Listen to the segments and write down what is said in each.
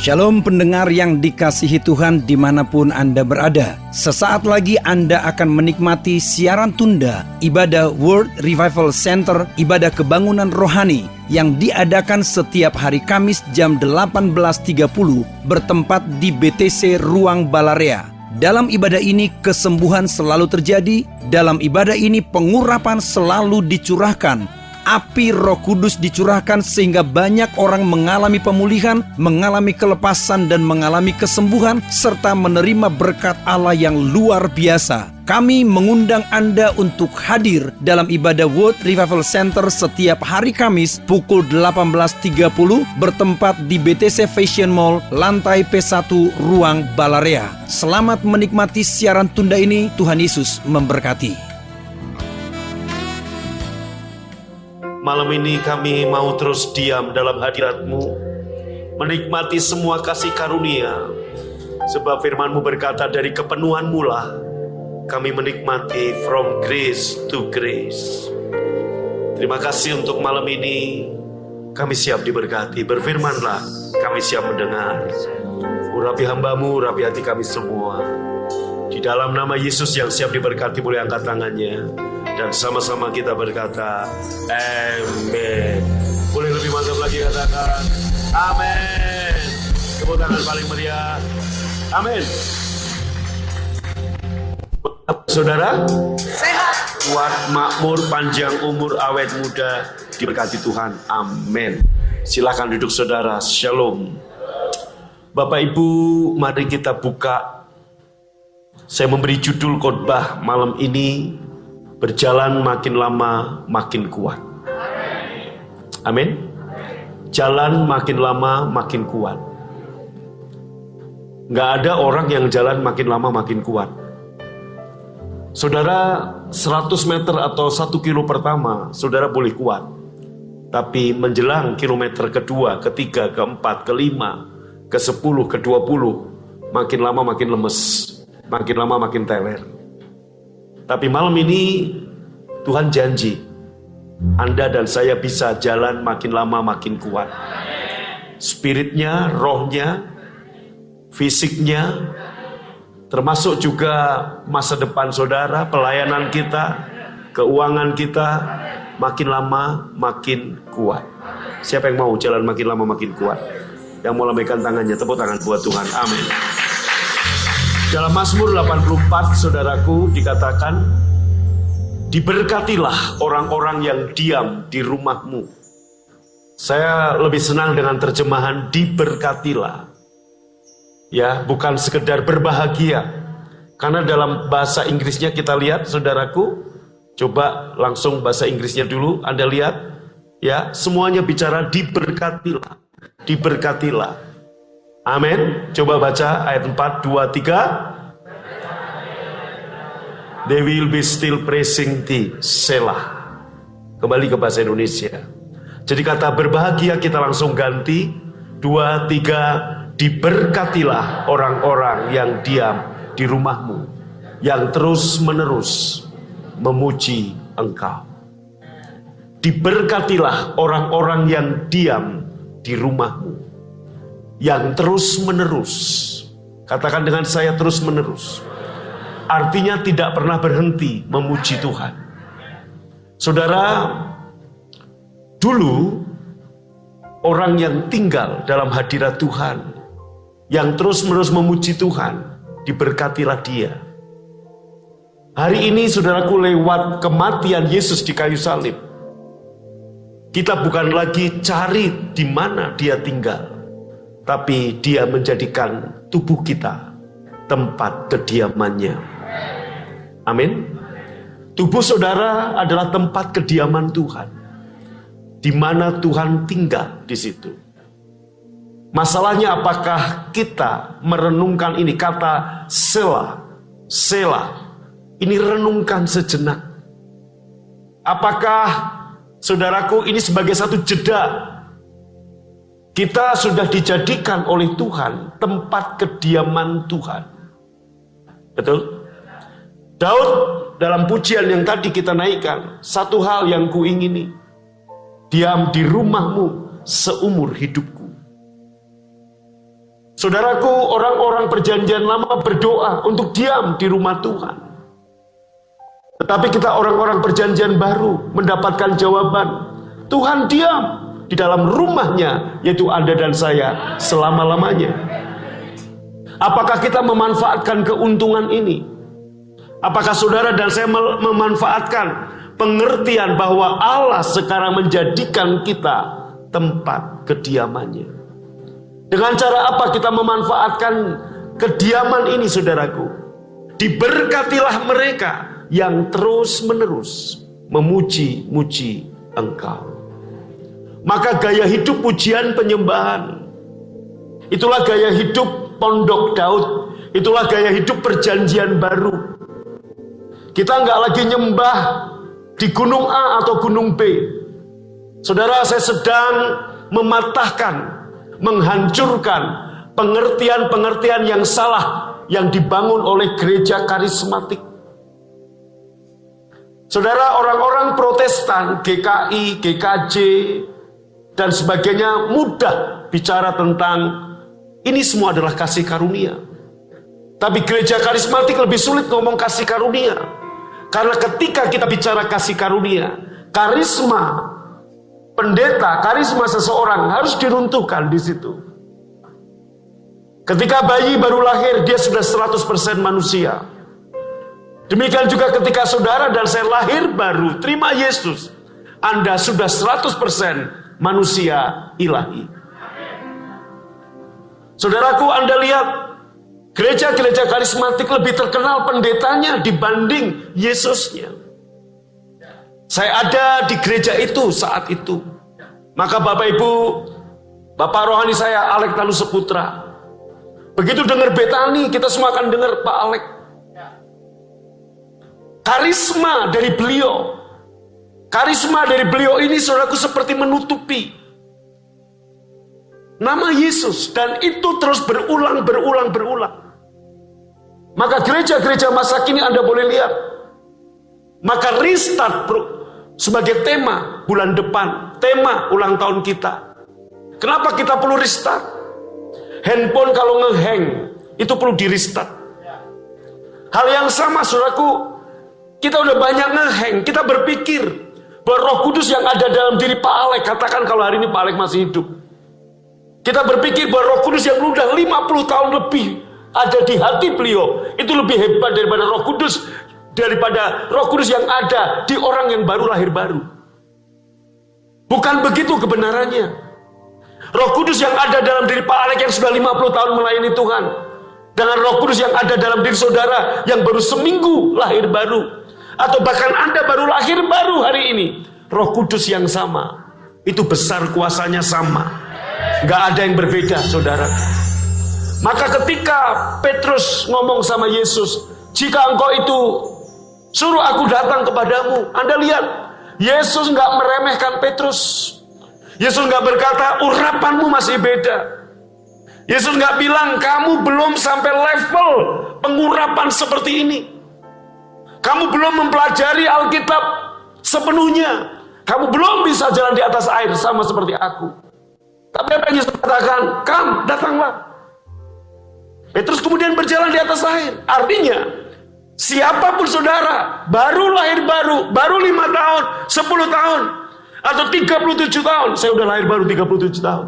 Shalom pendengar yang dikasihi Tuhan dimanapun Anda berada. Sesaat lagi Anda akan menikmati siaran tunda ibadah World Revival Center, ibadah kebangunan rohani yang diadakan setiap hari Kamis jam 18.30 bertempat di BTC Ruang Balarea. Dalam ibadah ini kesembuhan selalu terjadi, dalam ibadah ini pengurapan selalu dicurahkan. Api Roh Kudus dicurahkan sehingga banyak orang mengalami pemulihan, mengalami kelepasan dan mengalami kesembuhan serta menerima berkat Allah yang luar biasa. Kami mengundang Anda untuk hadir dalam ibadah World Revival Center setiap hari Kamis pukul 18.30 bertempat di BTC Fashion Mall, lantai P1 Ruang Balarea. Selamat menikmati siaran tunda ini. Tuhan Yesus memberkati. Malam ini kami mau terus diam dalam hadirat-Mu, menikmati semua kasih karunia. Sebab firman-Mu berkata dari kepenuhan-Mu lah kami menikmati from grace to grace. Terima kasih untuk malam ini. Kami siap diberkati. Berfirmanlah, kami siap mendengar. Urapi hamba-Mu, urapi hati kami semua. Di dalam nama Yesus yang siap diberkati, boleh angkat tangannya. Dan sama-sama kita berkata, amin. Boleh lebih mantap lagi katakan, amin. Tepuk tangan paling meriah, amin. Saudara, sehat, kuat, makmur, panjang umur, awet muda, diberkati Tuhan, amin. Silakan duduk saudara, shalom. Bapak Ibu, mari kita buka. Saya memberi judul khotbah malam ini, berjalan makin lama makin kuat. Amin. Jalan makin lama makin kuat. Nggak ada orang yang jalan makin lama makin kuat. Saudara, 100 meter atau 1 kilo pertama, saudara boleh kuat. Tapi menjelang kilometer kedua, ketiga, keempat, kelima, ke-10, ke-20, makin lama makin lemes, makin lama makin teler. Tapi malam ini Tuhan janji Anda dan saya bisa jalan makin lama makin kuat. Spiritnya, rohnya, fisiknya, termasuk juga masa depan saudara, pelayanan kita, keuangan kita, makin lama makin kuat. Siapa yang mau jalan makin lama makin kuat? Yang mau lambaikan tangannya, tepuk tangan buat Tuhan, amin. Dalam Mazmur 84, saudaraku, dikatakan, diberkatilah orang-orang yang diam di rumahmu. Saya lebih senang dengan terjemahan diberkatilah. Ya, bukan sekedar berbahagia. Karena dalam bahasa Inggrisnya kita lihat, saudaraku, coba langsung bahasa Inggrisnya dulu, Anda lihat. Ya, semuanya bicara diberkatilah. Diberkatilah. Amin. Coba baca ayat 4, 2, 3. They will be still praising thee. Selah. Kembali ke bahasa Indonesia. Jadi kata berbahagia kita langsung ganti. 2, 3. Diberkatilah orang-orang yang diam di rumahmu, yang terus menerus memuji engkau. Diberkatilah orang-orang yang diam di rumahmu, yang terus-menerus. Katakan dengan saya, terus-menerus. Artinya tidak pernah berhenti memuji Tuhan. Saudara, dulu orang yang tinggal dalam hadirat Tuhan, yang terus-menerus memuji Tuhan, diberkatilah dia. Hari ini saudaraku, lewat kematian Yesus di kayu salib, kita bukan lagi cari di mana dia tinggal, tapi dia menjadikan tubuh kita tempat kediamannya. Amin. Tubuh saudara adalah tempat kediaman Tuhan, di mana Tuhan tinggal di situ. Masalahnya apakah kita merenungkan ini, kata selah, selah, ini renungkan sejenak. Apakah saudaraku ini sebagai satu jeda? Kita sudah dijadikan oleh Tuhan tempat kediaman Tuhan. Betul? Daud dalam pujian yang tadi kita naikkan, satu hal yang kuingini, diam di rumahmu seumur hidupku. Saudaraku, orang-orang perjanjian lama berdoa untuk diam di rumah Tuhan. Tetapi kita orang-orang perjanjian baru mendapatkan jawaban, Tuhan diam di dalam rumahnya, yaitu Anda dan saya selama-lamanya. Apakah kita memanfaatkan keuntungan ini? Apakah saudara dan saya memanfaatkan pengertian bahwa Allah sekarang menjadikan kita tempat kediamannya? Dengan cara apa kita memanfaatkan kediaman ini, saudaraku? Diberkatilah mereka yang terus-menerus memuji-muji Engkau. Maka gaya hidup pujian penyembahan, itulah gaya hidup Pondok Daud, itulah gaya hidup perjanjian baru. Kita nggak lagi nyembah di gunung A atau gunung B. Saudara, saya sedang mematahkan, menghancurkan pengertian-pengertian yang salah yang dibangun oleh gereja karismatik. Saudara, orang-orang Protestan, GKI, GKJ, dan sebagainya mudah bicara tentang ini semua adalah kasih karunia. Tapi gereja karismatik lebih sulit ngomong kasih karunia. Karena ketika kita bicara kasih karunia, karisma pendeta, karisma seseorang harus diruntuhkan di situ. Ketika bayi baru lahir, dia sudah 100% manusia. Demikian juga ketika saudara dan saya lahir baru, terima Yesus, Anda sudah 100% manusia ilahi. Saudaraku, Anda lihat gereja-gereja karismatik lebih terkenal pendetanya dibanding Yesusnya. Saya ada di gereja itu saat itu. Maka Bapak Ibu, Bapak rohani saya Alek Tanu Seputra, begitu dengar Betani, kita semua akan dengar Pak Alek. Karisma dari beliau, karisma dari beliau ini, saudaraku, seperti menutupi nama Yesus, dan itu terus berulang. Maka gereja-gereja masa kini Anda boleh lihat, maka restart sebagai tema bulan depan, tema ulang tahun kita. Kenapa kita perlu restart? Handphone kalau ngehang itu perlu di restart. Hal yang sama, saudaraku, kita udah banyak ngehang. Kita berpikir bahwa Roh Kudus yang ada dalam diri Pak Alek, katakan kalau hari ini Pak Alek masih hidup, kita berpikir bahwa Roh Kudus yang udah 50 tahun lebih ada di hati beliau, itu lebih hebat daripada Roh Kudus, daripada Roh Kudus yang ada di orang yang baru lahir baru. Bukan begitu kebenarannya. Roh Kudus yang ada dalam diri Pak Alek yang sudah 50 tahun melayani Tuhan, dengan Roh Kudus yang ada dalam diri saudara yang baru seminggu lahir baru, atau bahkan Anda baru lahir baru hari ini, Roh Kudus yang sama, itu besar kuasanya sama. Gak ada yang berbeda, saudara. Maka ketika Petrus ngomong sama Yesus, jika engkau itu suruh aku datang kepadamu, Anda lihat, Yesus gak meremehkan Petrus. Yesus gak berkata, urapanmu masih beda. Yesus gak bilang, kamu belum sampai level pengurapan seperti ini. Kamu belum mempelajari Alkitab sepenuhnya. Kamu belum bisa jalan di atas air sama seperti aku. Tapi apa yang Yesus katakan? Datanglah. Petrus kemudian berjalan di atas air. Artinya, siapapun saudara, baru lahir baru 5 tahun, 10 tahun, atau 37 tahun. Saya udah lahir baru 37 tahun.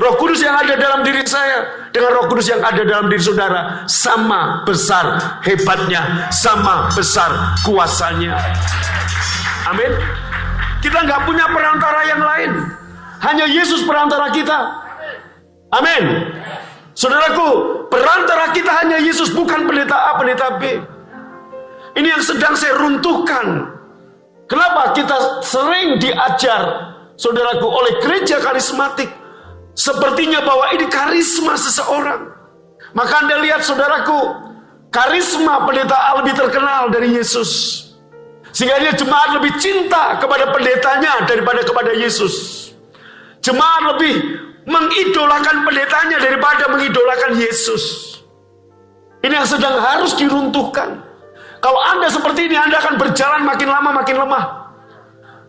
Roh Kudus yang ada dalam diri saya dengan Roh Kudus yang ada dalam diri saudara sama besar hebatnya, sama besar kuasanya. Amin. Kita nggak punya perantara yang lain, hanya Yesus perantara kita. Amin. Saudaraku, perantara kita hanya Yesus, bukan pendeta A, pendeta B. Ini yang sedang saya runtuhkan. Kenapa kita sering diajar, saudaraku, oleh gereja karismatik, sepertinya bahwa ini karisma seseorang. Maka Anda lihat, saudaraku, karisma pendeta A lebih terkenal dari Yesus, sehingga dia jemaat lebih cinta kepada pendetanya daripada kepada Yesus. Jemaat lebih mengidolakan pendetanya daripada mengidolakan Yesus. Ini yang sedang harus diruntuhkan. Kalau Anda seperti ini, Anda akan berjalan makin lama makin lemah.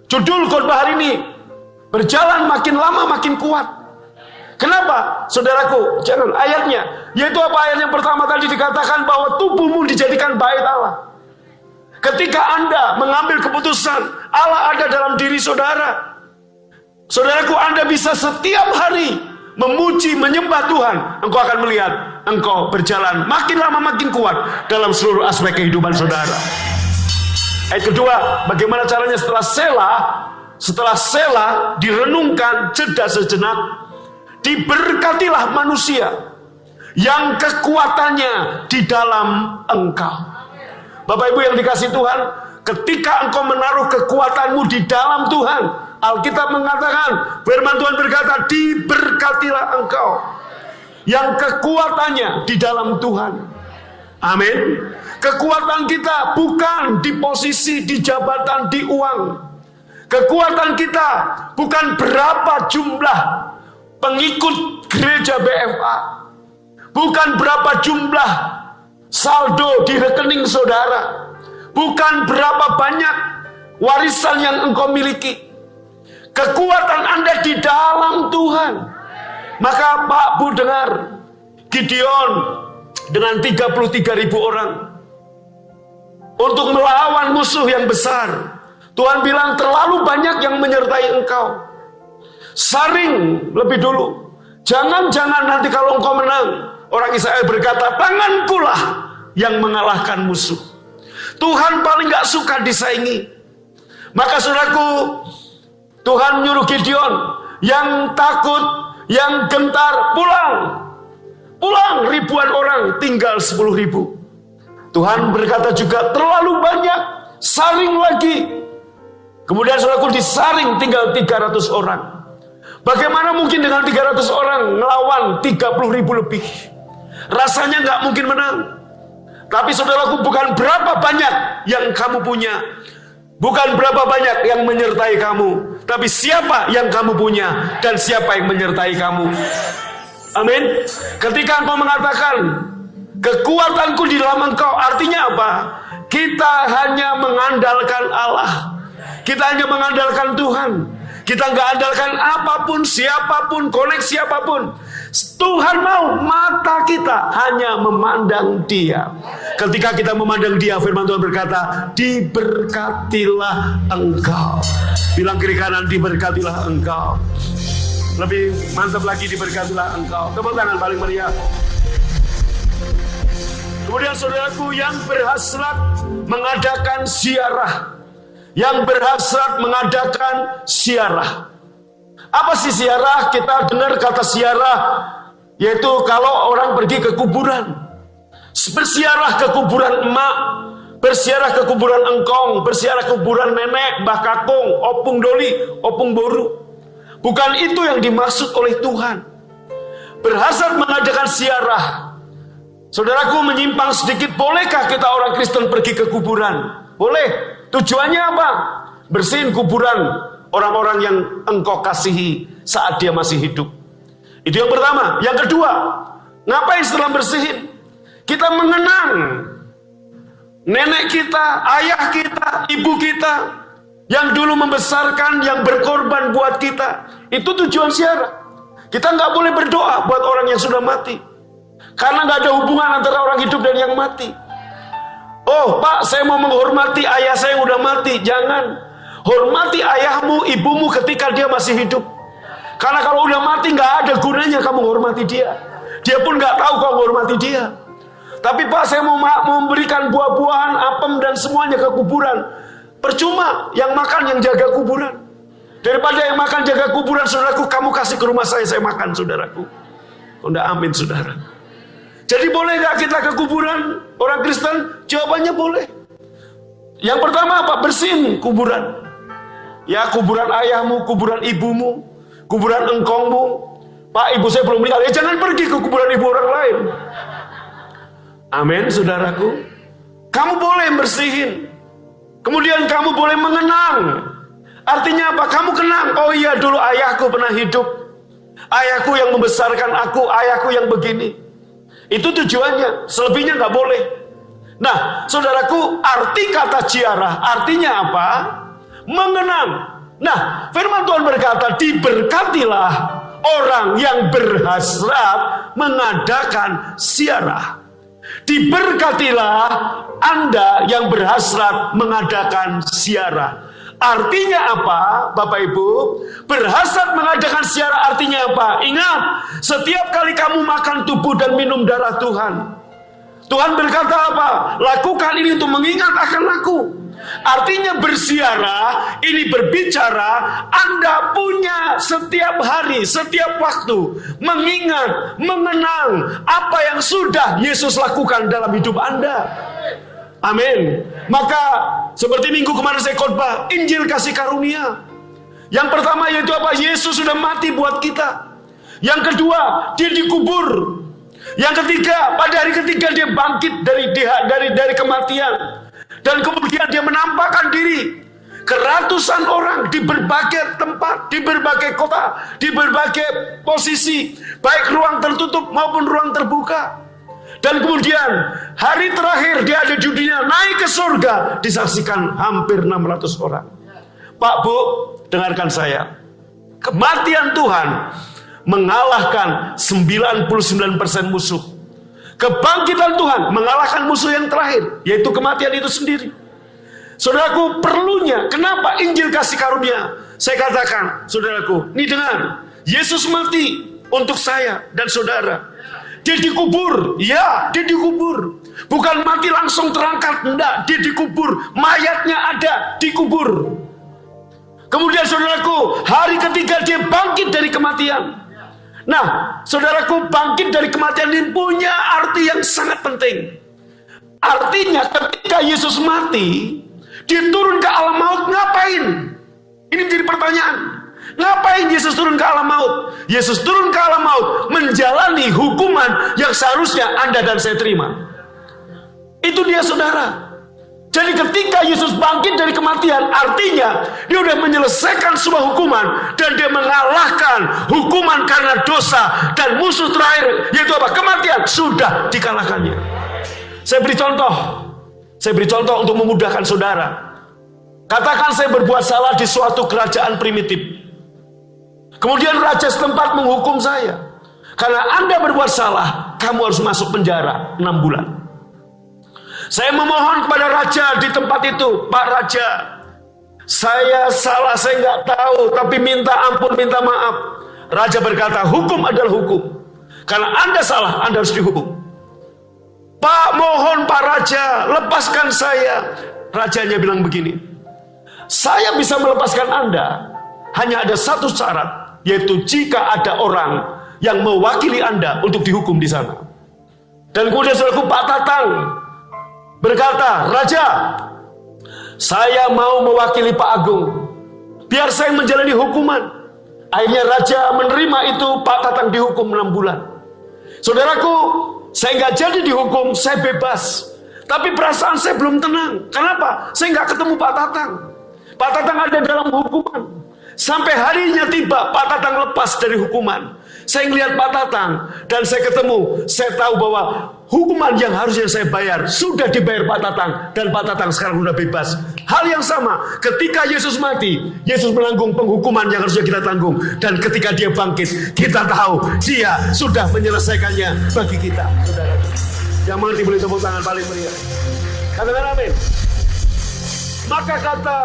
Judul khotbah hari ini, berjalan makin lama makin kuat. Kenapa? Saudaraku, jangan ayatnya. Yaitu apa ayat yang pertama tadi dikatakan bahwa tubuhmu dijadikan bait Allah. Ketika Anda mengambil keputusan, Allah ada dalam diri saudara. Saudaraku, Anda bisa setiap hari memuji, menyembah Tuhan. Engkau akan melihat, engkau berjalan makin lama makin kuat dalam seluruh aspek kehidupan saudara. Ayat kedua, bagaimana caranya setelah Selah direnungkan, jeda sejenak, diberkatilah manusia yang kekuatannya di dalam engkau. Bapak Ibu yang dikasihi Tuhan, ketika engkau menaruh kekuatanmu di dalam Tuhan, Alkitab mengatakan, firman Tuhan berkata, diberkatilah engkau yang kekuatannya di dalam Tuhan. Amin. Kekuatan kita bukan di posisi, di jabatan, di uang. Kekuatan kita bukan berapa jumlah pengikut gereja BFA, bukan berapa jumlah saldo di rekening saudara, bukan berapa banyak warisan yang engkau miliki. Kekuatan Anda di dalam Tuhan. Maka Pak Bu dengar, Gideon dengan 33.000 orang untuk melawan musuh yang besar. Tuhan bilang terlalu banyak yang menyertai engkau. Saring lebih dulu. Jangan-jangan nanti kalau engkau menang, orang Israel berkata, tanganku lah yang mengalahkan musuh. Tuhan paling gak suka disaingi. Maka saudaraku, Tuhan nyuruh Gideon yang takut, yang gentar, pulang. Pulang, ribuan orang, tinggal 10.000. Tuhan berkata juga terlalu banyak, saring lagi. Kemudian saudaraku disaring tinggal 300 orang. Bagaimana mungkin dengan 300 orang ngelawan 30.000 lebih? Rasanya gak mungkin menang. Tapi saudaraku, bukan berapa banyak yang kamu punya, bukan berapa banyak yang menyertai kamu, tapi siapa yang kamu punya dan siapa yang menyertai kamu. Amin. Ketika engkau mengatakan kekuatanku di dalam engkau, artinya apa? Kita hanya mengandalkan Allah. Kita hanya mengandalkan Tuhan. Kita nggak andalkan apapun, siapapun, koneksi apapun. Tuhan mau mata kita hanya memandang Dia. Ketika kita memandang Dia, firman Tuhan berkata, diberkatilah engkau. Bilang kiri kanan, diberkatilah engkau. Lebih mantap lagi, diberkatilah engkau. Tepuk tangan paling meriah. Kemudian saudaraku, yang berhasrat mengadakan ziarah. Yang berhasrat mengadakan ziarah. Apa sih ziarah? Kita dengar kata ziarah, yaitu kalau orang pergi ke kuburan. Berziarah ke kuburan emak, berziarah ke kuburan engkong, berziarah ke kuburan nenek, mbah kakung, opung doli, opung boru. Bukan itu yang dimaksud oleh Tuhan. Berhasrat mengadakan ziarah. Saudaraku, menyimpang sedikit, bolehkah kita orang Kristen pergi ke kuburan? Boleh. Tujuannya apa? Bersihin kuburan orang-orang yang engkau kasihi saat dia masih hidup. Itu yang pertama. Yang kedua, ngapain setelah bersihin? Kita mengenang nenek kita, ayah kita, ibu kita yang dulu membesarkan, yang berkorban buat kita. Itu tujuan ziarah. Kita nggak boleh berdoa buat orang yang sudah mati, karena nggak ada hubungan antara orang hidup dan yang mati. Oh Pak, saya mau menghormati ayah saya yang udah mati. Jangan. Hormati ayahmu, ibumu ketika dia masih hidup. Karena kalau udah mati gak ada gunanya kamu menghormati dia. Dia pun gak tahu kau menghormati dia. Tapi Pak, saya mau memberikan buah-buahan, apem dan semuanya ke kuburan. Percuma, yang makan yang jaga kuburan. Daripada yang makan jaga kuburan, saudaraku, kamu kasih ke rumah saya makan, saudaraku. Udah amin, saudara. Jadi boleh gak kita ke kuburan orang Kristen? Jawabannya boleh. Yang pertama apa? Bersihin kuburan. Ya, kuburan ayahmu, kuburan ibumu, kuburan engkongmu. Pak, ibu saya belum meninggal. Ya jangan pergi ke kuburan ibu orang lain. Amin, saudaraku. Kamu boleh bersihin. Kemudian kamu boleh mengenang. Artinya apa? Kamu kenang. Oh iya, dulu ayahku pernah hidup. Ayahku yang membesarkan aku, ayahku yang begini. Itu tujuannya, selebihnya nggak boleh. Nah, saudaraku, arti kata ziarah artinya apa? Mengenang. Nah, firman Tuhan berkata, diberkatilah orang yang berhasrat mengadakan ziarah. Diberkatilah Anda yang berhasrat mengadakan ziarah. Artinya apa, Bapak Ibu? Berhasrat mengadakan ziarah artinya apa? Ingat, setiap kali kamu makan tubuh dan minum darah Tuhan, Tuhan berkata apa? Lakukan ini untuk mengingat akan aku. Artinya berziarah ini berbicara Anda punya setiap hari, setiap waktu mengingat, mengenang apa yang sudah Yesus lakukan dalam hidup Anda. Amin. Maka seperti minggu kemarin saya khotbah Injil kasih karunia. Yang pertama yaitu apa? Yesus sudah mati buat kita. Yang kedua, dia dikubur. Yang ketiga, pada hari ketiga dia bangkit dari kematian. Dan kemudian dia menampakkan diri ke ratusan orang di berbagai tempat, di berbagai kota, di berbagai posisi, baik ruang tertutup maupun ruang terbuka. Dan kemudian hari terakhir dia ada di dunia, naik ke surga, disaksikan hampir 600 orang. Pak, Bu, dengarkan saya. Kematian Tuhan mengalahkan 99% musuh. Kebangkitan Tuhan mengalahkan musuh yang terakhir, yaitu kematian itu sendiri. Saudaraku, perlunya kenapa Injil kasih karunia? Saya katakan, saudaraku, ini dengar, Yesus mati untuk saya dan saudara. Dia dikubur, ya, dia dikubur. Bukan mati langsung terangkat, enggak, dia dikubur. Mayatnya ada, dikubur. Kemudian saudaraku, hari ketiga dia bangkit dari kematian. Nah, saudaraku, bangkit dari kematian ini punya arti yang sangat penting. Artinya ketika Yesus mati, dia turun ke alam maut, ngapain? Ini menjadi pertanyaan. Ngapain Yesus turun ke alam maut? Yesus turun ke alam maut menjalani hukuman yang seharusnya Anda dan saya terima. Itu dia, saudara. Jadi ketika Yesus bangkit dari kematian, artinya dia sudah menyelesaikan sebuah hukuman dan dia mengalahkan hukuman karena dosa, dan musuh terakhir yaitu apa? Kematian sudah dikalahkannya. Saya beri contoh untuk memudahkan saudara. Katakan saya berbuat salah di suatu kerajaan primitif. Kemudian raja setempat menghukum saya. Karena Anda berbuat salah, kamu harus masuk penjara 6 bulan. Saya memohon kepada raja di tempat itu, Pak Raja, saya salah, saya nggak tahu, tapi minta ampun, minta maaf. Raja berkata, hukum adalah hukum. Karena Anda salah, Anda harus dihukum. Pak, mohon Pak Raja, lepaskan saya. Rajanya bilang begini, saya bisa melepaskan Anda, hanya ada satu syarat, yaitu jika ada orang yang mewakili Anda untuk dihukum di sana. Dan kemudian saudaraku, Pak Tatang berkata, Raja, saya mau mewakili Pak Agung, biar saya menjalani hukuman. Akhirnya Raja menerima itu, Pak Tatang dihukum 6 bulan. Saudaraku, saya nggak jadi dihukum, saya bebas. Tapi perasaan saya belum tenang. Kenapa? Saya nggak ketemu Pak Tatang. Pak Tatang ada dalam hukuman. Sampai harinya tiba, Pak Tatang lepas dari hukuman. Saya melihat Pak Tatang dan saya ketemu, saya tahu bahwa hukuman yang harusnya saya bayar sudah dibayar Pak Tatang, dan Pak Tatang sekarang sudah bebas. Hal yang sama ketika Yesus mati, Yesus menanggung penghukuman yang harusnya kita tanggung, dan ketika dia bangkit, kita tahu dia sudah menyelesaikannya bagi kita. Saudara yang mengerti boleh tepuk tangan paling meriah. Katakan amin. Maka kata,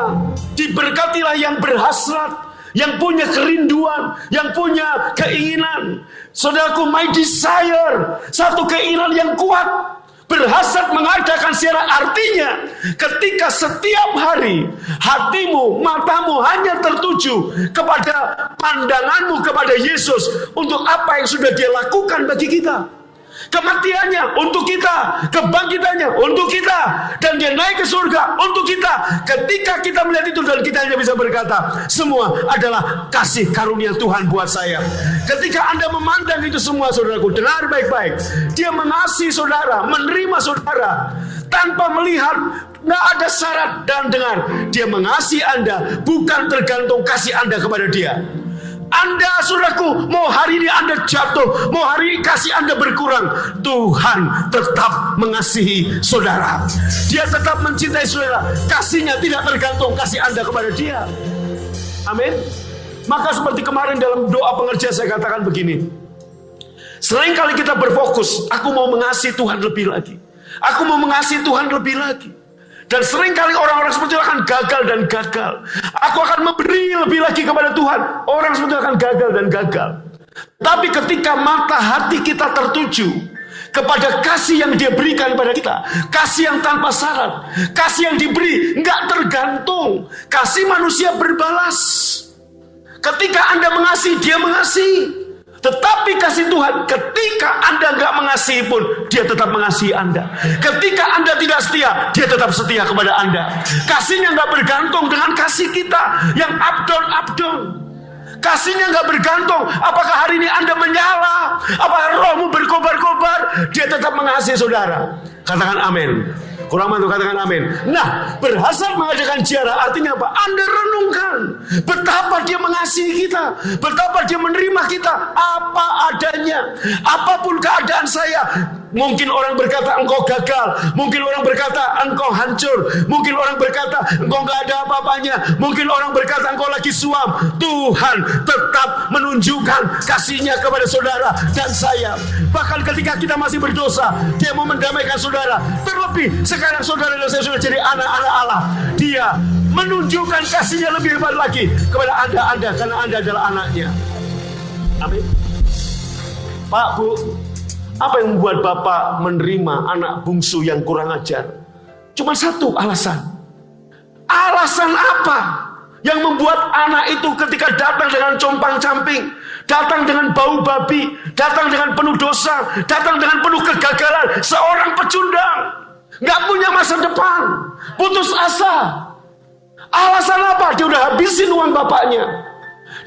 diberkatilah yang berhasrat, yang punya kerinduan, yang punya keinginan. Saudaraku, my desire, satu keinginan yang kuat, berhasrat mengadakan ziarah. Artinya ketika setiap hari hatimu, matamu hanya tertuju kepada pandanganmu kepada Yesus, untuk apa yang sudah dia lakukan bagi kita. Kematiannya untuk kita, kebangkitannya untuk kita, dan dia naik ke surga untuk kita. Ketika kita melihat itu, dan kita hanya bisa berkata, semua adalah kasih karunia Tuhan buat saya. Ketika Anda memandang itu semua, saudaraku, dengar baik-baik. Dia mengasihi saudara, menerima saudara tanpa melihat, nggak ada syarat. Dan dengar, dia mengasihi Anda bukan tergantung kasih Anda kepada dia. Anda, saudaraku, mau hari ini Anda jatuh, mau hari ini kasih Anda berkurang, Tuhan tetap mengasihi saudara. Dia tetap mencintai saudara. Kasihnya tidak tergantung kasih Anda kepada dia. Amin. Maka seperti kemarin dalam doa pengerjaan saya katakan begini. Seringkali kita berfokus, aku mau mengasihi Tuhan lebih lagi. Aku mau mengasihi Tuhan lebih lagi. Dan seringkali orang-orang seperti itu akan gagal dan gagal. Aku akan memberi lebih lagi kepada Tuhan. Orang seperti itu akan gagal dan gagal. Tapi ketika mata hati kita tertuju kepada kasih yang Dia berikan pada kita, kasih yang tanpa syarat, kasih yang diberi nggak tergantung, kasih manusia berbalas. Ketika Anda mengasihi, Dia mengasihi. Tetapi kasih Tuhan, ketika Anda nggak mengasihi pun, Dia tetap mengasihi Anda. Ketika Anda tidak setia, Dia tetap setia kepada Anda. Kasihnya nggak bergantung dengan kasih kita yang up down. Kasihnya nggak bergantung apakah hari ini Anda menyala, apakah rohmu berkobar-kobar. Dia tetap mengasihi saudara. Katakan amin. Kurang mantu katakan amin. Nah, berhasrat mengadakan ziarah artinya apa? Anda renungkan betapa Dia mengasihi kita, betapa Dia menerima kita apa adanya. Apapun keadaan saya, mungkin orang berkata engkau gagal, mungkin orang berkata engkau hancur, mungkin orang berkata engkau nggak ada apa-apanya, mungkin orang berkata engkau lagi suam. Tuhan tetap menunjukkan kasih-Nya kepada saudara dan saya. Bahkan ketika kita masih berdosa, Dia mau mendamaikan saudara. Terlebih sekarang saudara dan saya sudah jadi anak-anak Allah. Dia menunjukkan kasih-Nya lebih hebat lagi kepada Anda karena Anda adalah anaknya. Amin. Pak, Bu, apa yang membuat Bapak menerima anak bungsu yang kurang ajar? Cuma satu alasan. Alasan apa yang membuat anak itu ketika datang dengan compang-camping, datang dengan bau babi, datang dengan penuh dosa, datang dengan penuh kegagalan, seorang pecundang, nggak punya masa depan, putus asa. Alasan apa? Dia udah habisin uang bapaknya.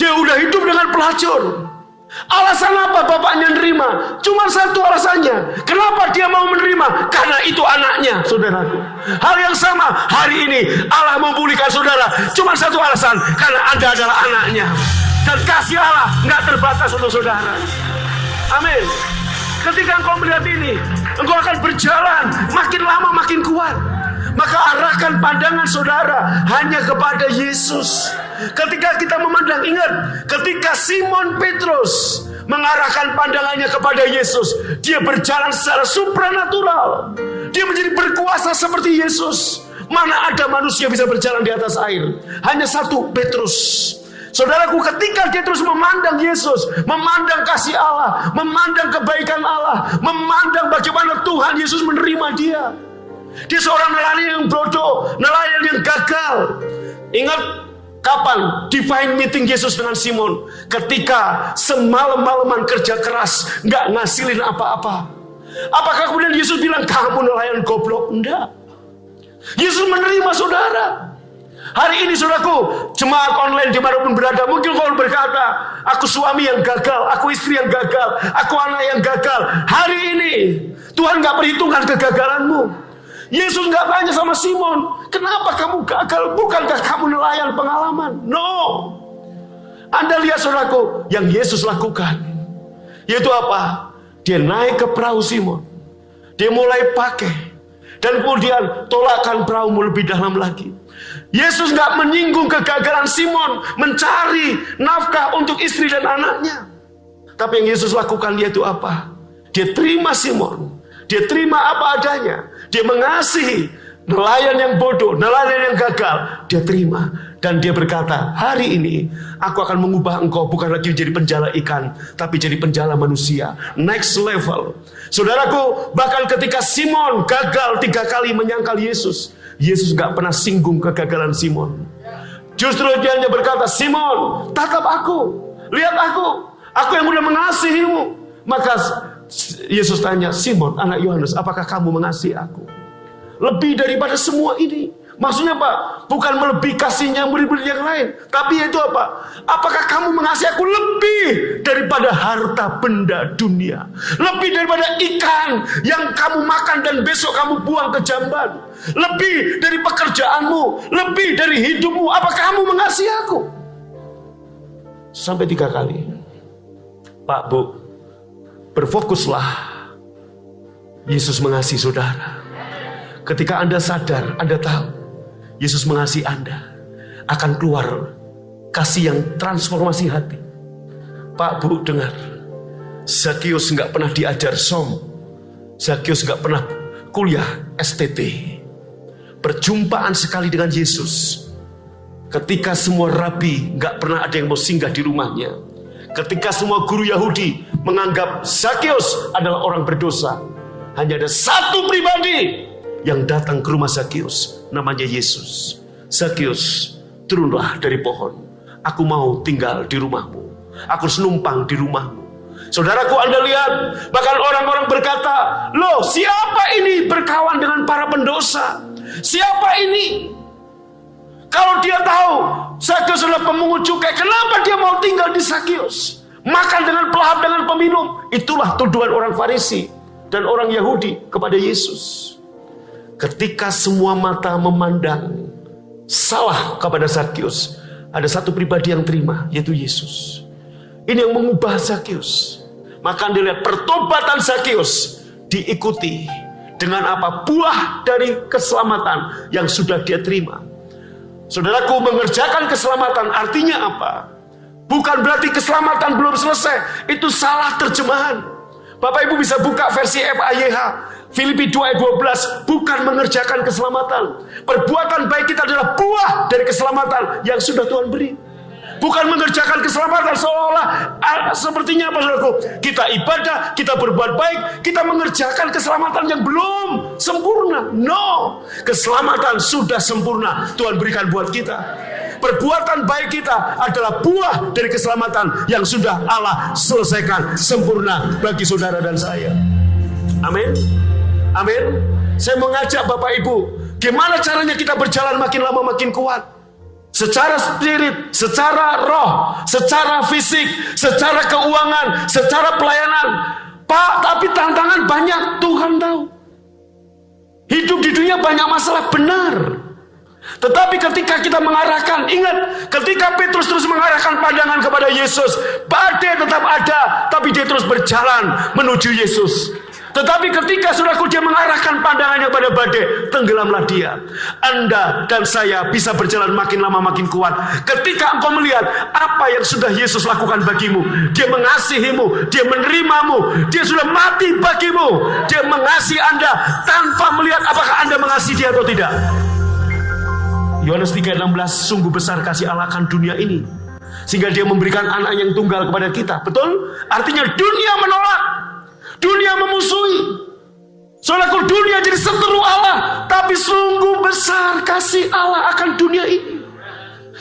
Dia udah hidup dengan pelacur. Alasan apa bapaknya nerima? Cuma satu alasannya. Kenapa dia mau menerima? Karena itu anaknya, saudaraku. Hal yang sama hari ini Allah memulihkan saudara. Cuma satu alasan, karena Anda adalah anaknya. Dan kasih Allah nggak terbatas untuk saudara. Amin. Ketika engkau melihat ini, engkau akan berjalan makin lama makin kuat. Maka arahkan pandangan saudara hanya kepada Yesus. Ketika kita memandang, ingat, ketika Simon Petrus mengarahkan pandangannya kepada Yesus, dia berjalan secara supranatural. Dia menjadi berkuasa seperti Yesus. Mana ada manusia bisa berjalan di atas air? Hanya satu, Petrus. Saudaraku, ketika dia terus memandang Yesus, memandang kasih Allah, memandang kebaikan Allah, memandang bagaimana Tuhan Yesus menerima dia. Dia seorang nelayan yang bodoh, nelayan yang gagal. Ingat kapan divine meeting Yesus dengan Simon? Ketika semalam-malaman kerja keras, gak ngasilin apa-apa. Apakah kemudian Yesus bilang, kamu nelayan goblok? Enggak. Yesus menerima saudara. Hari ini saudaraku, jemaat online dimanapun berada, mungkin kau berkata, aku suami yang gagal, aku istri yang gagal, aku anak yang gagal. Hari ini Tuhan gak perhitungkan kegagalanmu. Yesus gak tanya sama Simon, kenapa kamu gagal? Bukankah kamu nelayan pengalaman? No. Anda lihat saudaraku, yang Yesus lakukan, yaitu apa? Dia naik ke perahu Simon, dia mulai pakai, dan kemudian tolakkan perahumu lebih dalam lagi. Yesus gak menyinggung kegagalan Simon mencari nafkah untuk istri dan anaknya. Tapi yang Yesus lakukan yaitu apa? Dia terima Simon, dia terima apa adanya. Dia mengasihi nelayan yang bodoh, nelayan yang gagal. Dia terima dan dia berkata, hari ini aku akan mengubah engkau bukan lagi menjadi penjala ikan, tapi jadi penjala manusia. Next level. Saudaraku, bahkan ketika Simon gagal 3 kali menyangkal Yesus, Yesus gak pernah singgung kegagalan Simon. Justru dia hanya berkata, Simon, tatap aku, lihat aku yang udah mengasihimu. Maka Yesus tanya, Simon, anak Yohanes, apakah kamu mengasihi aku? Lebih daripada semua ini. Maksudnya apa? Bukan melebihi kasihnya murid-murid yang lain, tapi itu apa? Apakah kamu mengasihi aku lebih daripada harta benda dunia? Lebih daripada ikan yang kamu makan dan besok kamu buang ke jamban? Lebih dari pekerjaanmu? Lebih dari hidupmu? Apakah kamu mengasihi aku? Sampai 3 kali. Pak, Bu, berfokuslah. Yesus mengasihi saudara. Ketika Anda sadar, Anda tahu Yesus mengasihi Anda, akan keluar kasih yang transformasi hati. Pak, Bu, dengar. Zakius nggak pernah diajar som. Zakius nggak pernah kuliah STT. Perjumpaan sekali dengan Yesus. Ketika semua rabi nggak pernah ada yang mau singgah di rumahnya. Ketika semua guru Yahudi menganggap Zakius adalah orang berdosa. Hanya ada satu pribadi yang datang ke rumah Zakius. Namanya Yesus. Zakius, turunlah dari pohon. Aku mau tinggal di rumahmu. Aku harus numpang di rumahmu. Saudaraku, Anda lihat, bahkan orang-orang berkata, loh, siapa ini berkawan dengan para pendosa? Siapa ini? Kalau dia tahu Zakius adalah pemungut cukai, kenapa dia mau tinggal di Zakius? Makan dengan pelahap, dengan peminum. Itulah tuduhan orang Farisi dan orang Yahudi kepada Yesus. Ketika semua mata memandang salah kepada Zakius, ada satu pribadi yang terima, yaitu Yesus. Ini yang mengubah Zakius. Maka dilihat pertobatan Zakius diikuti dengan apa? Buah dari keselamatan yang sudah dia terima. Saudaraku, mengerjakan keselamatan artinya apa? Bukan berarti keselamatan belum selesai. Itu salah terjemahan. Bapak Ibu bisa buka versi FAYH. Filipi 2 ayat 12, bukan mengerjakan keselamatan. Perbuatan baik kita adalah buah dari keselamatan yang sudah Tuhan beri. Bukan mengerjakan keselamatan seolah-olah sepertinya apa, saudaraku? Kita ibadah, kita berbuat baik, kita mengerjakan keselamatan yang belum sempurna. No, keselamatan sudah sempurna Tuhan berikan buat kita. Perbuatan baik kita adalah buah dari keselamatan yang sudah Allah selesaikan sempurna bagi saudara dan saya. Amin. Amin. Saya mengajak Bapak Ibu, gimana caranya kita berjalan makin lama makin kuat? Secara spirit, secara roh, secara fisik, secara keuangan, secara pelayanan. Pak, tapi tantangan banyak, Tuhan tahu. Hidup di dunia banyak masalah, benar. Tetapi ketika kita mengarahkan, ingat, ketika Petrus terus mengarahkan pandangan kepada Yesus, badai tetap ada, tapi dia terus berjalan menuju Yesus. Tetapi ketika saudaraku dia mengarahkan pandangannya kepada badai, tenggelamlah dia. Anda dan saya bisa berjalan makin lama makin kuat. Ketika engkau melihat apa yang sudah Yesus lakukan bagimu, dia mengasihimu, dia menerimamu, dia sudah mati bagimu, dia mengasihi Anda tanpa melihat apakah Anda mengasihi dia atau tidak. Yohanes 3:16, sungguh besar kasih Allah akan dunia ini, sehingga dia memberikan anak yang tunggal kepada kita. Betul? Artinya dunia menolak, dunia memusuhi. Saudaraku, dunia jadi seteru Allah, tapi sungguh besar kasih Allah akan dunia ini.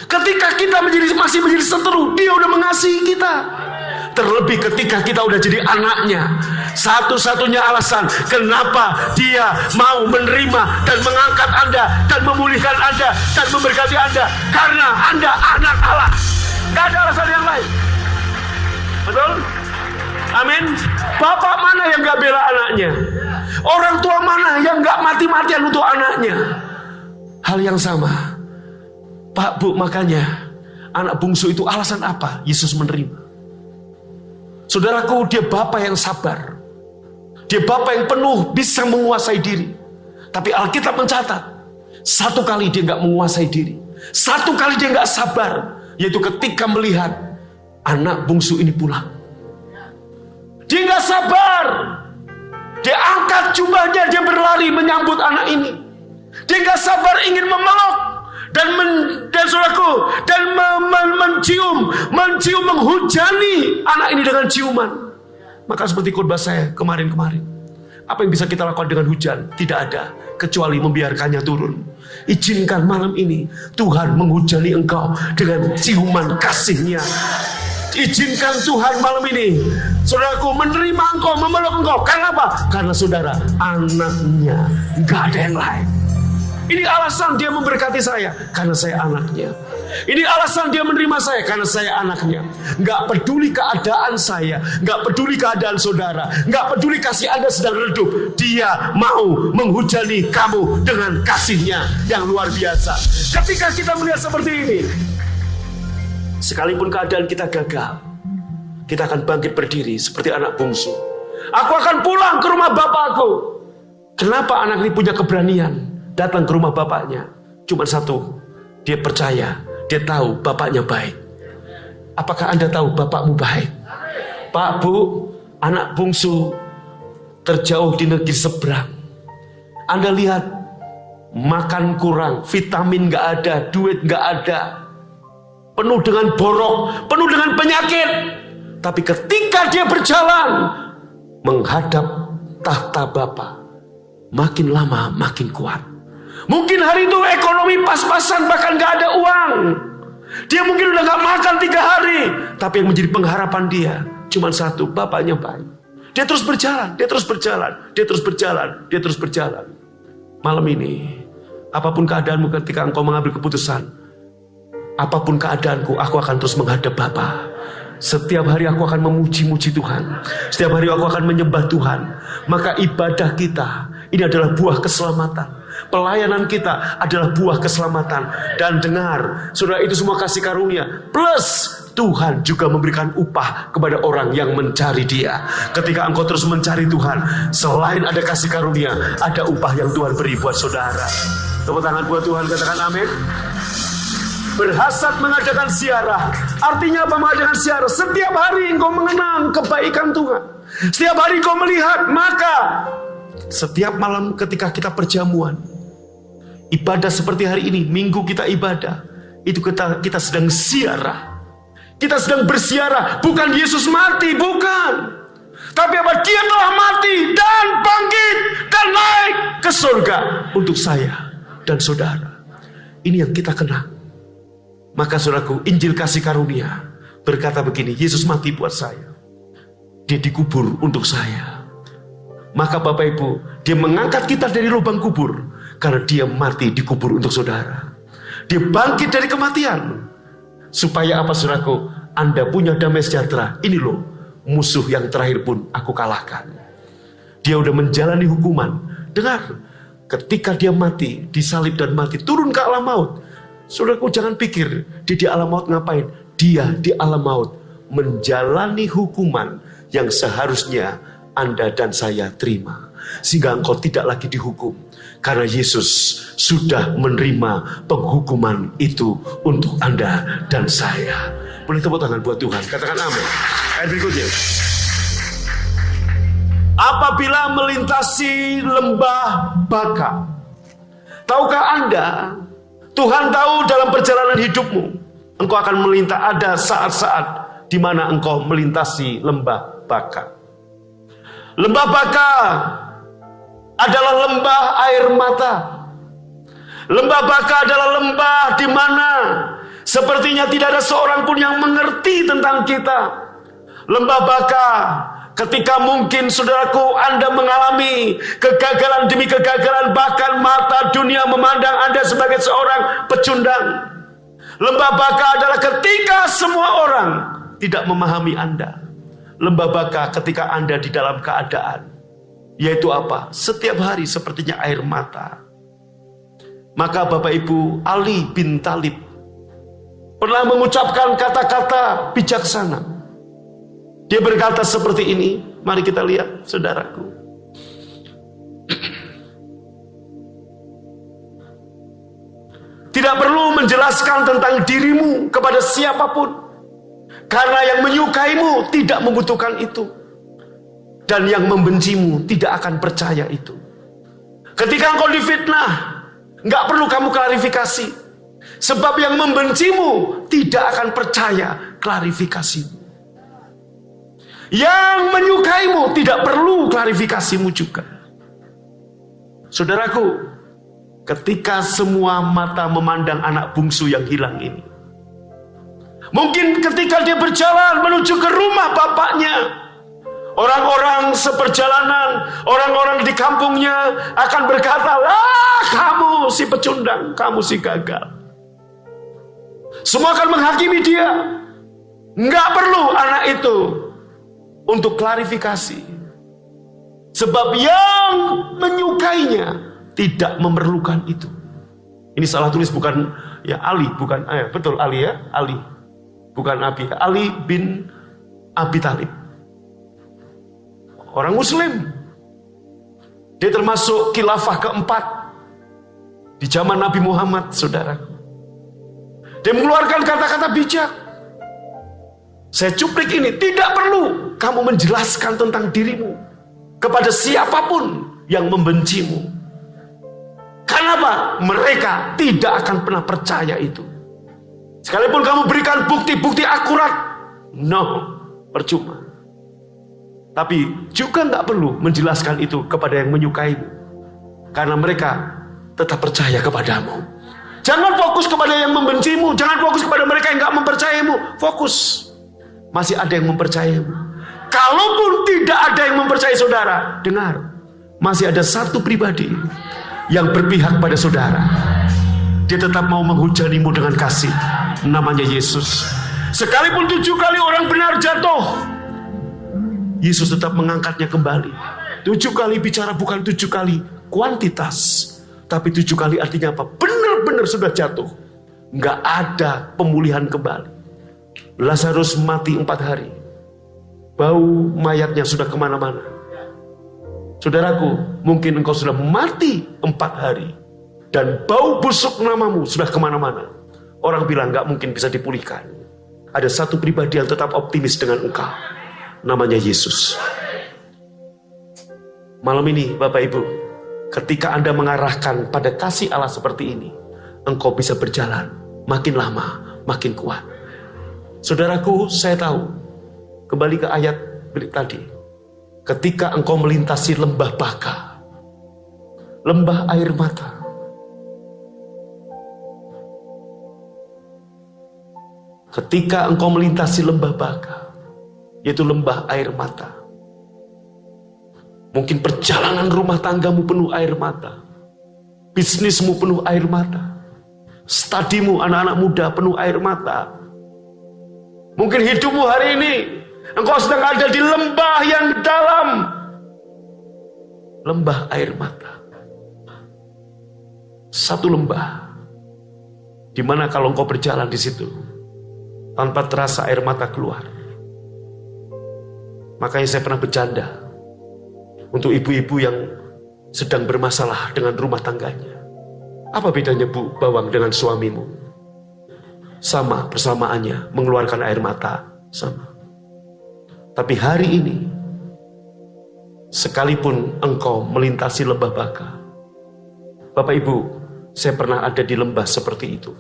Ketika kita masih menjadi seteru, dia udah mengasihi kita. Terlebih ketika kita udah jadi anaknya. Satu-satunya alasan kenapa dia mau menerima dan mengangkat Anda dan memulihkan Anda dan memberkati Anda, karena Anda anak Allah. Gak ada alasan yang lain. Betul? Amin. Bapak mana yang gak bela anaknya? Orang tua mana yang gak mati-matian untuk anaknya? Hal yang sama, Pak, Bu, makanya anak bungsu itu alasan apa Yesus menerima? Saudaraku, dia Bapa yang sabar. Dia Bapa yang penuh bisa menguasai diri. Tapi Alkitab mencatat, satu kali dia gak menguasai diri, satu kali dia gak sabar, yaitu ketika melihat anak bungsu ini pulang. Dia gak sabar. Dia angkat jubahnya, dia berlari menyambut anak ini. Dia gak sabar ingin memeluk dan saudaraku, dan mencium, menghujani anak ini dengan ciuman. Maka seperti khotbah saya kemarin-kemarin, apa yang bisa kita lakukan dengan hujan? Tidak ada, kecuali membiarkannya turun. Izinkan malam ini Tuhan menghujani engkau dengan ciuman kasih-Nya. Izinkan Tuhan malam ini saudaraku menerima engkau, memeluk engkau. Karena apa? Karena saudara anaknya, gak ada yang lain. Ini alasan dia memberkati saya, karena saya anaknya. Ini alasan dia menerima saya, karena saya anaknya. Gak peduli keadaan saya, gak peduli keadaan saudara, gak peduli kasih Anda sedang redup. Dia mau menghujani kamu dengan kasih-Nya yang luar biasa. Ketika kita melihat seperti ini, sekalipun keadaan kita gagal, kita akan bangkit berdiri seperti anak bungsu. Aku akan pulang ke rumah bapakku. Kenapa anak ini punya keberanian datang ke rumah bapaknya? Cuma satu, dia percaya dia tahu bapaknya baik. Apakah Anda tahu bapakmu baik? Pak, Bu, anak bungsu terjauh di negeri seberang. Anda lihat, makan kurang, vitamin gak ada, duit gak ada, penuh dengan borok, penuh dengan penyakit. Tapi ketika dia berjalan menghadap tahta Bapa, makin lama makin kuat. Mungkin hari itu ekonomi pas-pasan, bahkan gak ada uang. Dia mungkin udah gak makan 3 hari. Tapi yang menjadi pengharapan dia cuma satu, bapaknya baik. Dia terus berjalan, dia terus berjalan, dia terus berjalan, dia terus berjalan. Malam ini, apapun keadaanmu ketika engkau mengambil keputusan, apapun keadaanku, aku akan terus menghadap Bapa. Setiap hari aku akan memuji-muji Tuhan. Setiap hari aku akan menyembah Tuhan. Maka ibadah kita ini adalah buah keselamatan. Pelayanan kita adalah buah keselamatan. Dan dengar, saudara, itu semua kasih karunia. Plus Tuhan juga memberikan upah kepada orang yang mencari Dia. Ketika engkau terus mencari Tuhan, selain ada kasih karunia, ada upah yang Tuhan beri buat saudara. Tepuk tangan buat Tuhan, katakan amin. Berhasrat mengadakan ziarah. Artinya apa mengadakan ziarah? Setiap hari engkau mengenang kebaikan Tuhan. Setiap hari engkau melihat. Maka setiap malam ketika kita perjamuan, ibadah seperti hari ini, minggu kita ibadah, itu kita sedang ziarah. Kita sedang berziarah. Bukan Yesus mati, bukan. Tapi apa? Dia telah mati dan bangkit dan naik ke surga untuk saya dan saudara. Ini yang kita kenal. Maka saudaraku, Injil kasih karunia berkata begini, Yesus mati buat saya. Dia dikubur untuk saya. Maka Bapak Ibu, dia mengangkat kita dari lubang kubur karena dia mati dikubur untuk saudara. Dia bangkit dari kematian. Supaya apa saudaraku? Anda punya damai sejahtera. Ini loh, musuh yang terakhir pun aku kalahkan. Dia udah menjalani hukuman. Dengar, ketika dia mati, disalib dan mati, turun ke alam maut. Saudaraku, jangan pikir dia di alam maut ngapain. Dia di alam maut menjalani hukuman yang seharusnya Anda dan saya terima. Sehingga engkau tidak lagi dihukum. Karena Yesus sudah menerima penghukuman itu untuk Anda dan saya. Boleh tepuk tangan buat Tuhan. Katakan amin. Ayat berikutnya. Apabila melintasi lembah Baka. Tahukah Anda, Tuhan tahu dalam perjalanan hidupmu, engkau akan ada saat-saat di mana engkau melintasi lembah Baka. Lembah Baka adalah lembah air mata. Lembah Baka adalah lembah di mana sepertinya tidak ada seorang pun yang mengerti tentang kita. Lembah Baka, ketika mungkin saudaraku Anda mengalami kegagalan demi kegagalan, bahkan mata dunia memandang Anda sebagai seorang pecundang. Lembah Baka adalah ketika semua orang tidak memahami Anda. Lembah Baka ketika Anda di dalam keadaan, yaitu apa? Setiap hari sepertinya air mata. Maka Bapak Ibu, Ali bin Thalib pernah mengucapkan kata-kata bijaksana. Dia berkata seperti ini. Mari kita lihat, saudaraku. Tidak perlu menjelaskan tentang dirimu kepada siapapun. Karena yang menyukaimu tidak membutuhkan itu. Dan yang membencimu tidak akan percaya itu. Ketika engkau difitnah, nggak perlu kamu klarifikasi. Sebab yang membencimu tidak akan percaya klarifikasimu. Yang menyukaimu tidak perlu klarifikasimu juga. Saudaraku, ketika semua mata memandang anak bungsu yang hilang ini, mungkin ketika dia berjalan menuju ke rumah bapaknya, orang-orang seperjalanan, orang-orang di kampungnya akan berkata, "Lah, kamu si pecundang, kamu si gagal." Semua akan menghakimi dia. Nggak perlu anak itu untuk klarifikasi. Sebab yang menyukainya tidak memerlukan itu. Ini salah tulis, bukan ya Ali, bukan betul Ali ya, Ali. Bukan Abi, Ali bin Abi Thalib. Orang Muslim. Dia termasuk khilafah keempat di zaman Nabi Muhammad, saudara. Dia mengeluarkan kata-kata bijak. Saya cuplik ini, tidak perlu kamu menjelaskan tentang dirimu kepada siapapun yang membencimu. Kenapa? Mereka tidak akan pernah percaya itu. Sekalipun kamu berikan bukti-bukti akurat, no, percuma. Tapi juga nggak perlu menjelaskan itu kepada yang menyukaimu, karena mereka tetap percaya kepadamu. Jangan fokus kepada yang membencimu, jangan fokus kepada mereka yang nggak mempercayaimu. Fokus, masih ada yang mempercayaimu. Kalaupun tidak ada yang mempercayai saudara, dengar, masih ada satu pribadi yang berpihak pada saudara. Dia tetap mau menghujanimu dengan kasih. Namanya Yesus. Sekalipun 7 kali orang benar jatuh, Yesus tetap mengangkatnya kembali. 7 kali bicara bukan 7 kali kuantitas, tapi 7 kali artinya apa? Benar-benar sudah jatuh, nggak ada pemulihan kembali. Lazarus mati 4 hari, bau mayatnya sudah kemana-mana. Saudaraku, mungkin engkau sudah mati 4 hari, dan bau busuk namamu sudah kemana-mana. Orang bilang nggak mungkin bisa dipulihkan. Ada satu pribadi yang tetap optimis dengan engkau, namanya Yesus. Malam ini Bapak Ibu, ketika Anda mengarahkan pada kasih Allah seperti ini, engkau bisa berjalan makin lama makin kuat. Saudaraku, saya tahu, kembali ke ayat tadi, ketika engkau melintasi lembah baka, lembah air mata, ketika engkau melintasi lembah baka, yaitu lembah air mata. Mungkin perjalanan rumah tanggamu penuh air mata, bisnismu penuh air mata, studimu anak-anak muda penuh air mata. Mungkin hidupmu hari ini engkau sedang ada di lembah yang dalam, lembah air mata. Satu lembah di mana kalau engkau berjalan di situ, tanpa terasa air mata keluar. Makanya saya pernah bercanda untuk ibu-ibu yang sedang bermasalah dengan rumah tangganya. Apa bedanya Bu Bawang dengan suamimu? Sama, persamaannya mengeluarkan air mata, sama. Tapi hari ini, sekalipun engkau melintasi lembah baka, Bapak Ibu, saya pernah ada di lembah seperti itu.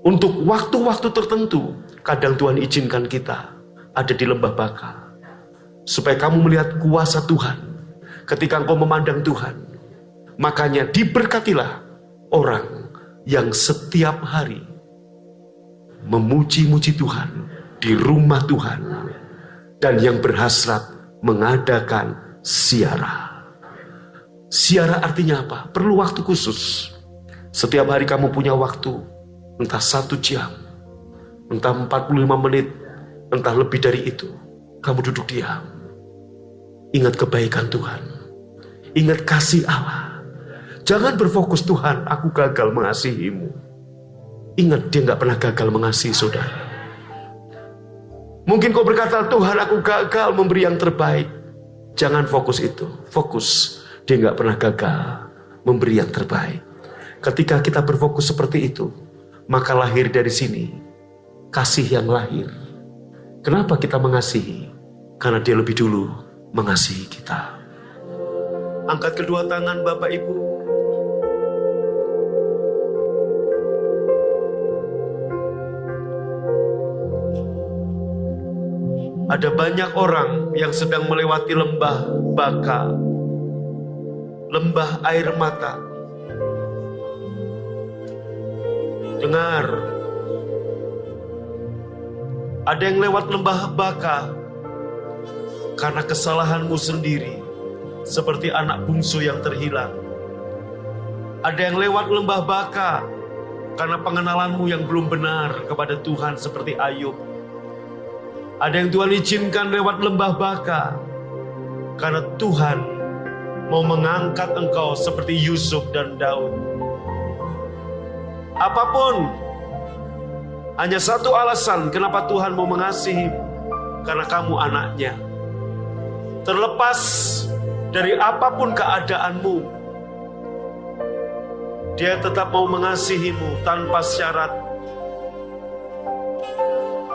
Untuk waktu-waktu tertentu, kadang Tuhan izinkan kita ada di lembah baka, supaya kamu melihat kuasa Tuhan. Ketika engkau memandang Tuhan, makanya diberkatilah orang yang setiap hari memuji-muji Tuhan di rumah Tuhan, dan yang berhasrat mengadakan ziarah. Ziarah artinya apa? Perlu waktu khusus. Setiap hari kamu punya waktu, entah 1 jam, entah 45 menit, entah lebih dari itu. Kamu duduk diam, ingat kebaikan Tuhan, ingat kasih Allah. Jangan berfokus, Tuhan aku gagal mengasihimu. Ingat, dia gak pernah gagal mengasihi saudara. Mungkin kau berkata, Tuhan aku gagal memberi yang terbaik. Jangan fokus itu. Fokus, dia gak pernah gagal memberi yang terbaik. Ketika kita berfokus seperti itu, maka lahir dari sini kasih yang lahir. Kenapa kita mengasihi? Karena dia lebih dulu mengasihi kita. Angkat kedua tangan Bapak Ibu. Ada banyak orang yang sedang melewati lembah baka, lembah air mata. Dengar, ada yang lewat lembah baka karena kesalahanmu sendiri, seperti anak bungsu yang terhilang. Ada yang lewat lembah baka karena pengenalanmu yang belum benar kepada Tuhan, seperti Ayub. Ada yang Tuhan izinkan lewat lembah baka karena Tuhan mau mengangkat engkau seperti Yusuf dan Daud. Apapun, hanya satu alasan kenapa Tuhan mau mengasihi, karena kamu anaknya. Terlepas dari apapun keadaanmu, Dia tetap mau mengasihimu tanpa syarat,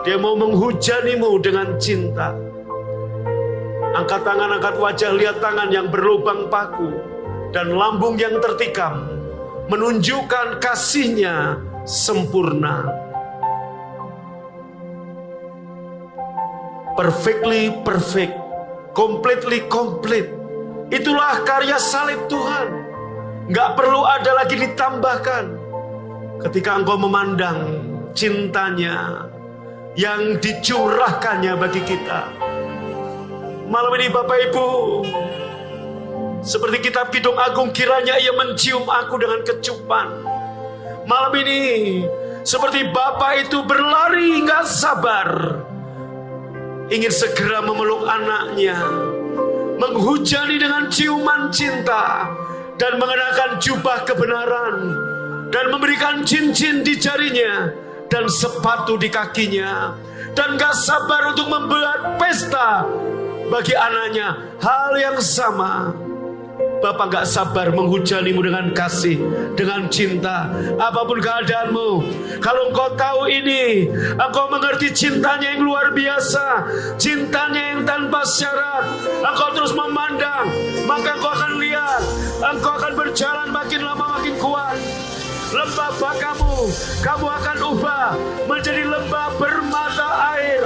Dia mau menghujanimu dengan cinta. Angkat tangan, angkat wajah, lihat tangan yang berlubang paku dan lambung yang tertikam, menunjukkan kasihnya sempurna. Perfectly perfect, completely complete. Itulah karya salib Tuhan. Gak perlu ada lagi ditambahkan. Ketika engkau memandang cintanya yang dicurahkannya bagi kita. Malam ini Bapak Ibu, seperti kitab Kidung Agung, kiranya ia mencium aku dengan kecupan. Malam ini seperti Bapak itu berlari gak sabar, ingin segera memeluk anaknya, menghujani dengan ciuman cinta, dan mengenakan jubah kebenaran, dan memberikan cincin di jarinya, dan sepatu di kakinya, dan gak sabar untuk membuat pesta bagi anaknya. Hal yang sama, Bapak gak sabar menghujanimu dengan kasih, dengan cinta. Apapun keadaanmu, kalau engkau tahu ini, engkau mengerti cintanya yang luar biasa, cintanya yang tanpa syarat, engkau terus memandang, maka engkau akan lihat, engkau akan berjalan makin lama makin kuat. Lembah bakamu, kamu akan ubah menjadi lembah bermata air.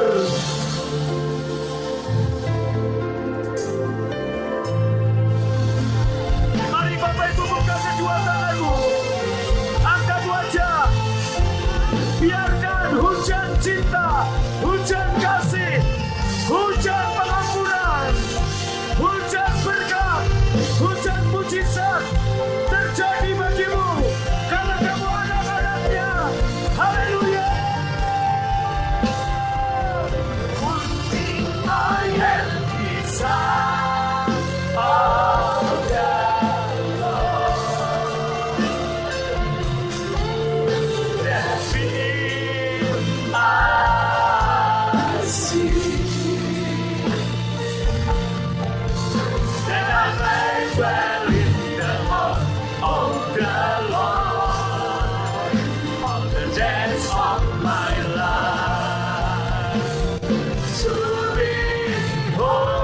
Mari Bapak Ibu buka kedua tanganmu, angkat wajah, biarkan hujan cinta, hujan kasih, hujan pengampunan, hujan berkat, hujan mujizat terjadi bagimu, karena kamu anak-anaknya. Haleluya. I am desire of the Lord. That feel I see, that I may dwell in the heart of the Lord all the days of my life. To behold,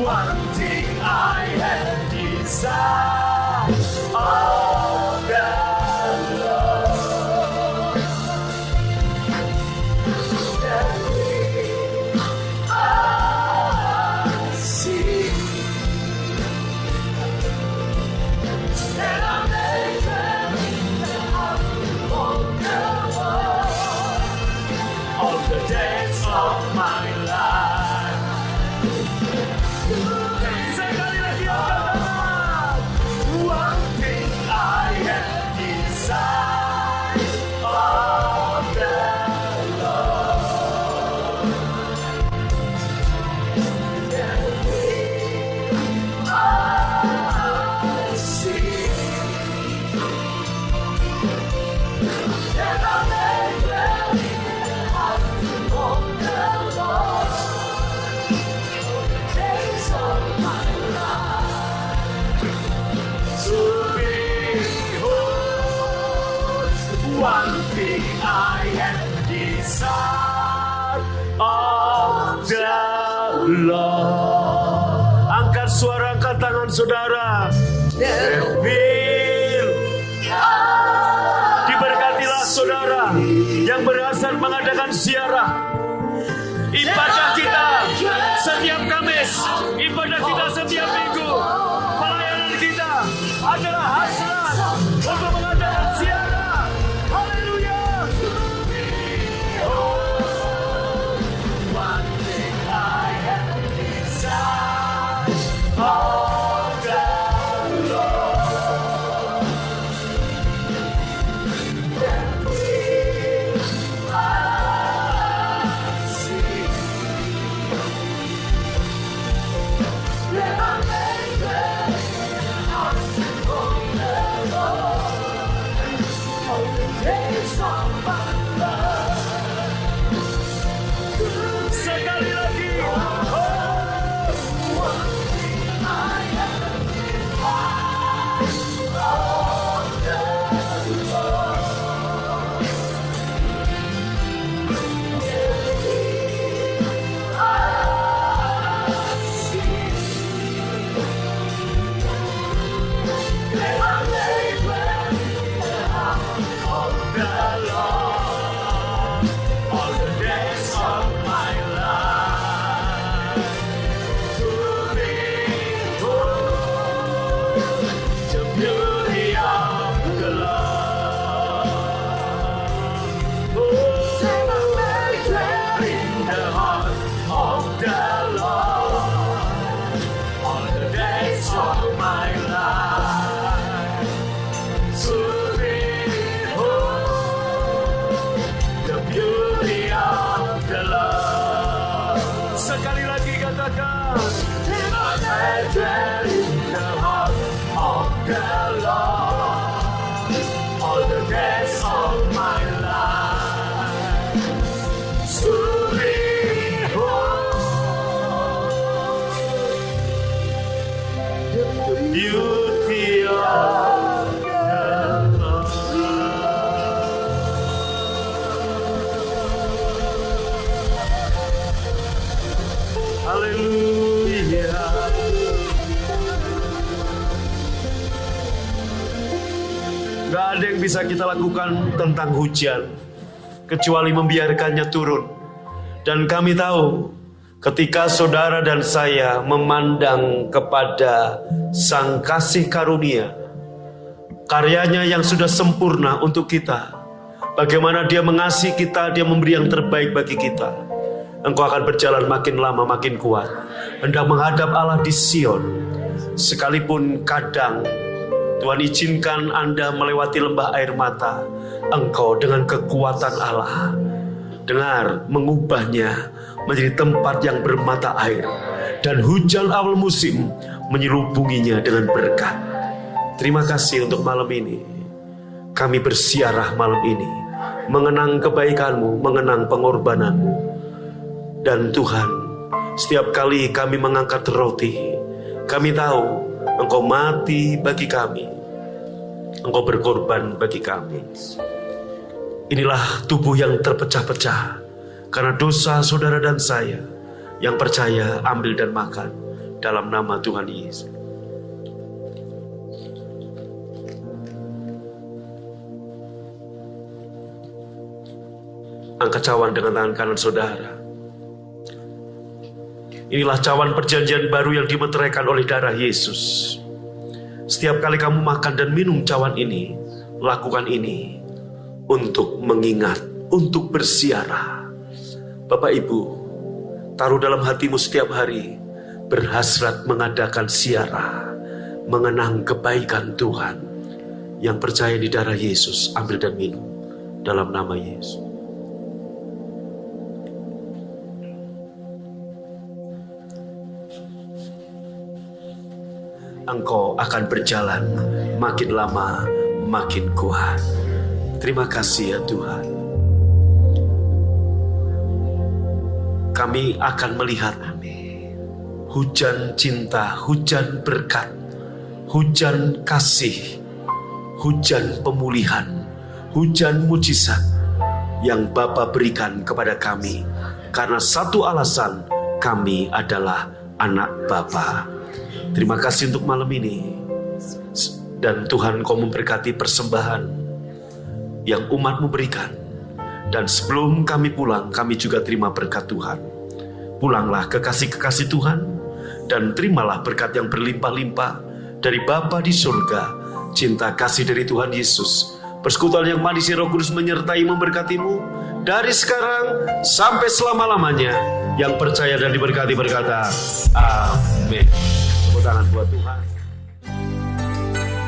one thing I have desired of the Lord, that I see, that I may dwell in the heart of the Lord all the days of my life. Sekali lagi angkat tangan. One thing I have desired of the Lord, that I see, that I may dwell in the heart of the Lord all the days of my life. To behold, one thing I have desired of the Lord. Angkat suara, angkat tangan saudara. Will. Diberkatilah saudara yang berhasil mengadakan ziarah. Ibadah kita setiap Kamis, ibadah kita setiap Minggu, pelayanan kita adalah hasrat untuk mengadakan ziarah. Haleluya. One thing I have desired of the Lord, that will I see, the beauty of the Lord. Haleluya. Gak ada yang bisa kita lakukan tentang hujan kecuali membiarkannya turun. Dan kami tahu ketika saudara dan saya memandang kepada Sang Kasih Karunia, karyanya yang sudah sempurna untuk kita, bagaimana Dia mengasihi kita, Dia memberi yang terbaik bagi kita, engkau akan berjalan makin lama makin kuat, hendak menghadap Allah di Sion. Sekalipun kadang Tuhan izinkan Anda melewati lembah air mata, engkau dengan kekuatan Allah, dengar, mengubahnya menjadi tempat yang bermata air, dan hujan awal musim menyelubunginya dengan berkat. Terima kasih untuk malam ini. Kami bersiarah malam ini, mengenang kebaikan-Mu, mengenang pengorbanan-Mu. Dan Tuhan, setiap kali kami mengangkat roti, kami tahu Engkau mati bagi kami, Engkau berkorban bagi kami. Inilah tubuh yang terpecah-pecah karena dosa saudara dan saya. Yang percaya, ambil dan makan dalam nama Tuhan Yesus. Angkat cawan dengan tangan kanan saudara. Inilah cawan perjanjian baru yang dimeteraikan oleh darah Yesus. Setiap kali kamu makan dan minum cawan ini, lakukan ini untuk mengingat, untuk bersiarah. Bapak Ibu, taruh dalam hatimu setiap hari, berhasrat mengadakan siarah, mengenang kebaikan Tuhan. Yang percaya di darah Yesus, ambil dan minum dalam nama Yesus. Engkau akan berjalan makin lama makin kuat. Terima kasih ya Tuhan. Kami akan melihat hujan cinta, hujan berkat, hujan kasih, hujan pemulihan, hujan mujizat yang Bapa berikan kepada kami. Karena satu alasan, kami adalah anak Bapa. Terima kasih untuk malam ini. Dan Tuhan, Kau memberkati persembahan yang umat-Mu berikan. Dan sebelum kami pulang, kami juga terima berkat Tuhan. Pulanglah kekasih-kekasih Tuhan, dan terimalah berkat yang berlimpah-limpah dari Bapa di surga, cinta kasih dari Tuhan Yesus, persekutuan yang manis Roh Kudus menyertai memberkatimu dari sekarang sampai selama-lamanya. Yang percaya dan diberkati berkata, amin. Tepuk tangan buat Tuhan.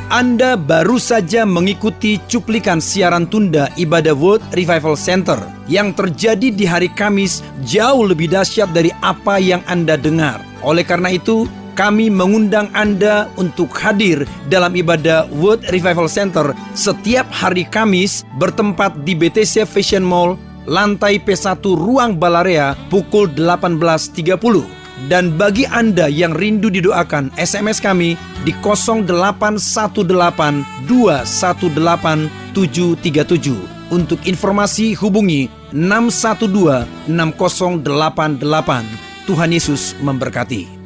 Anda baru saja mengikuti cuplikan siaran tunda ibadah World Revival Center yang terjadi di hari Kamis jauh lebih dahsyat dari apa yang Anda dengar. Oleh karena itu, kami mengundang Anda untuk hadir dalam ibadah World Revival Center setiap hari Kamis bertempat di BTC Fashion Mall, lantai P1 Ruang Balarea pukul 18.30. Dan bagi Anda yang rindu didoakan, SMS kami di 0818218737. Untuk informasi hubungi 6126088. Tuhan Yesus memberkati.